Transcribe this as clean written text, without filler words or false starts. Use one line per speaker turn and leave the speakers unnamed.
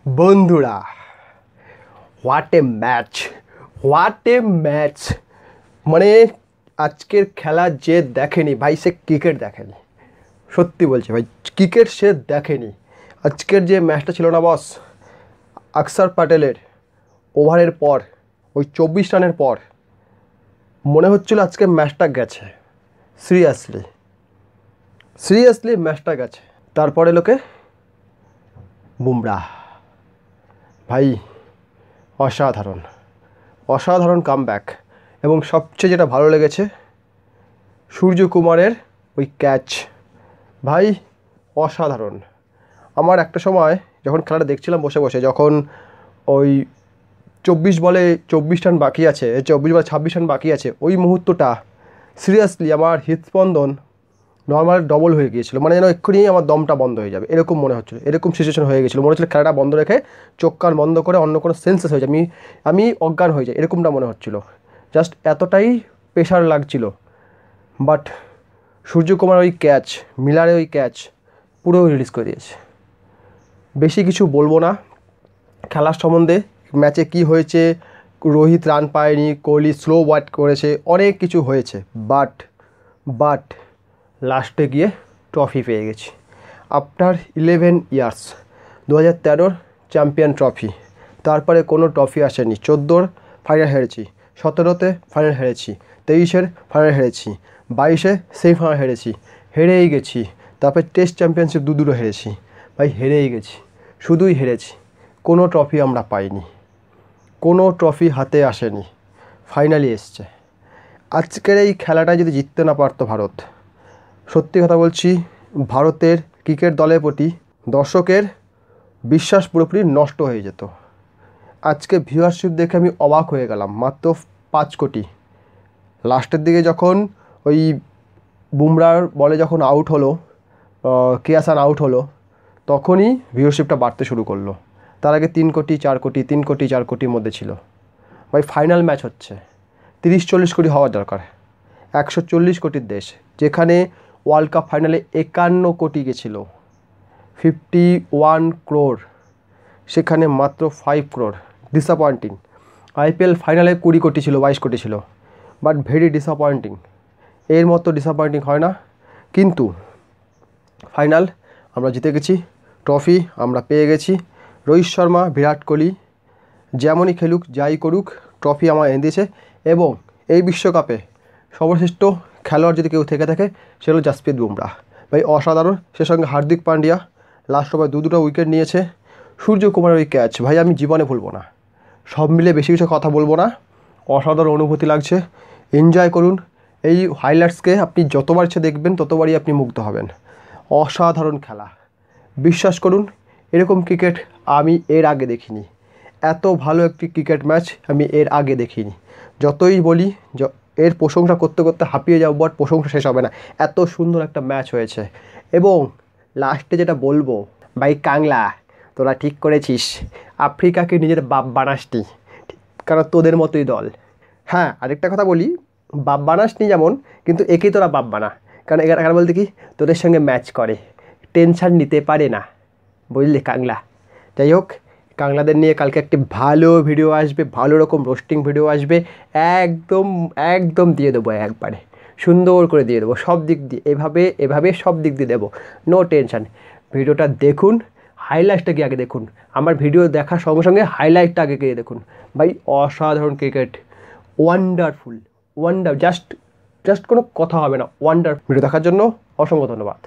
বন্ধুরা, what a match! মানে আজকের খেলা যে দেখেনি ভাই, সে ক্রিকেট দেখেনি। সত্যি বলছি ভাই, ক্রিকেট সে দেখেনি। আজকের যে ম্যাচটা ছিল না বস, অক্ষর প্যাটেলের ওভারের পর, ওই 24 রানের পর মনে হচ্ছিল আজকে ম্যাচটা গেছে। সিরিয়াসলি ম্যাচটা গেছে। তারপরে লোকে বুমরাহ ভাই, অসাধারণ কামব্যাক। এবং সবচেয়ে যেটা ভালো লেগেছে, সূর্যকুমারের ওই ক্যাচ ভাই, অসাধারণ। আমার একটা সময় যখন খেলাটা দেখছিলাম বসে বসে, যখন ওই 24 বলে 24 রান বাকি আছে, 24 বলে 26 রান বাকি আছে, ওই মুহূর্তটা সিরিয়াসলি আমার হৃদস্পন্দন নর্মাল ডবল হয়ে গিয়েছিলো। মানে যেন এক্ষুনি আমার দমটা বন্ধ হয়ে যাবে, এরকম মনে হচ্ছিলো। এরকম সিচুয়েশন হয়ে গেছিলো। মনে হচ্ছিলো খেলাটা বন্ধ রেখে চোখ কান বন্ধ করে অন্য কোনো সেন্সেস হয়ে যায়, আমি অজ্ঞান হয়ে যাই, এরকমটা মনে হচ্ছিলো। জাস্ট এতটাই প্রেশার লাগছিল। বাট সূর্যকুমার ওই ক্যাচ, মিলারের ওই ক্যাচ পুরো রিলিজ করে দিয়েছে। বেশি কিছু বলবো না খেলার সম্বন্ধে। ম্যাচে কি হয়েছে, রোহিত রান পায়নি, কোহলি স্লো ব্যাট করেছে, অনেক কিছু হয়েছে। বাট লাস্টে গিয়ে ট্রফি পেয়ে গেছি। After 11 years 2013 champion trophy. তারপরে কোনো ট্রফি আসেনি। 14 ফাইনাল হেরেছি, 17তে ফাইনাল হেরেছি, 23-এর ফাইনাল হেরেছি, 22-এ সেই ফাইনাল হেরেছি, হেরেই গেছি। তারপরে টেস্ট চ্যাম্পিয়নশিপ দুটো হেরেছি ভাই, হেরেই গেছি, শুধুই হেরেছি। কোনো ট্রফি আমরা পাইনি, কোনো ট্রফি হাতে আসেনি। ফাইনালি এসছে। আজকের এই খেলাটা যদি জিততে না পারতো ভারত, সত্যি কথা বলছি, ভারতের ক্রিকেট দলের প্রতি দর্শকের বিশ্বাস পুরোপুরি নষ্ট হয়ে যেত। আজকে ভিউয়ারশিপ দেখে আমি অবাক হয়ে গেলাম, মাত্র 5 কোটি। লাস্টের দিকে যখন ওই বুমরার বলে যখন আউট হলো, কেয়াসান আউট হলো, তখনই ভিউয়ারশিপটা বাড়তে শুরু করলো। তার আগে 3 কোটি 4 কোটি, 3 কোটি 4 কোটির মধ্যে ছিল। ভাই ফাইনাল ম্যাচ হচ্ছে, 30-40 কোটি হওয়ার দরকার। 140 কোটির দেশ, যেখানে ওয়ার্ল্ড কাপ ফাইনালে 51 কোটি গেছিলো, 51 crore, সেখানে মাত্র 5 crore। ডিসঅ্যাপয়েন্টিং। IPL ফাইনালে 20 কোটি ছিল, 22 কোটি ছিল। But very disappointing. এর মতো ডিসঅ্যাপয়েন্টিং হয় না। কিন্তু ফাইনাল আমরা জিতে গেছি, ট্রফি আমরা পেয়ে গেছি। রোহিত শর্মা, বিরাট কোহলি যেমনই খেলুক, যাই করুক, ট্রফি আমার এনে দিয়েছে। এবং এই বিশ্বকাপে সর্বশ্রেষ্ঠ খেলোয়াড় যদি কেউ থেকে থাকে, সে হলো জাসপ্রীত বুমরাহ ভাই, অসাধারণ। সে সঙ্গে হার্দিক পান্ডিয়া লাস্ট ওভার দুটো উইকেট নিয়েছে। সূর্যকুমারের ওই ক্যাচ ভাই, আমি জীবনে ভুলবো না। সব মিলে বেশি কিছু কথা বলবো না, অসাধারণ অনুভূতি লাগছে। এনজয় করুন এই হাইলাইটসকে। আপনি যতবার ইচ্ছে দেখবেন, ততবারই আপনি মুগ্ধ হবেন। অসাধারণ খেলা, বিশ্বাস করুন। এরকম ক্রিকেট আমি এর আগে দেখিনি। এত ভালো একটি ক্রিকেট ম্যাচ আমি এর আগে দেখিনি। যতই বলি, এর প্রশংসা করতে করতে হাঁপিয়ে যাবো, বাট প্রশংসা শেষ হবে না। এত সুন্দর একটা ম্যাচ হয়েছে। এবং লাস্টে যেটা বলবো, ভাই কাংলা, তোরা ঠিক করেছিস, আফ্রিকাকে নিজের বাপ বানাসনি, কারণ তোদের মতোই দল। হ্যাঁ, আরেকটা কথা বলি, বাপ বানাসনি যেমন, কিন্তু একেই তোরা বাপ বানা। কারণ এখানে বলতে কি, তোদের সঙ্গে ম্যাচ করে, টেনশান নিতে পারে না, বুঝলি কাংলা। যাই হোক, কাংলাদের নিয়ে কালকে একটি ভালো ভিডিও আসবে, ভালো রকম রোস্টিং ভিডিও আসবে। একদম দিয়ে দেবো, একবারে সুন্দর করে দিয়ে দেবো, সব দিক দিয়ে এভাবে সব দিক দিয়ে দেবো, নো টেনশান। ভিডিওটা দেখুন, হাইলাইটটা গিয়ে আগে দেখুন। আমার ভিডিও দেখার সঙ্গে সঙ্গে হাইলাইটটা আগে গিয়ে দেখুন। ভাই অসাধারণ ক্রিকেট, ওয়ান্ডারফুল, জাস্ট কোনো কথা হবে না, ওয়ান্ডার। ভিডিও দেখার জন্য অসংখ্য ধন্যবাদ।